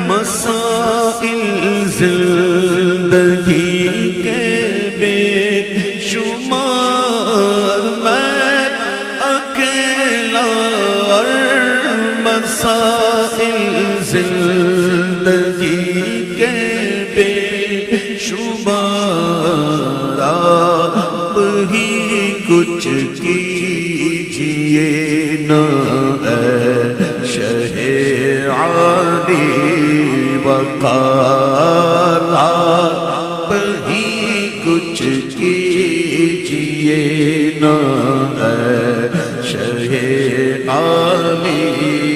مسائل زندگی کے بے شمار میں اکیلا اور مسائل زندگی کے بے شمار آپ ہی کچھ کیجئے نا اے شہ عالی وقار آپ ہی کچھ کیجئے نا اے شہ عالی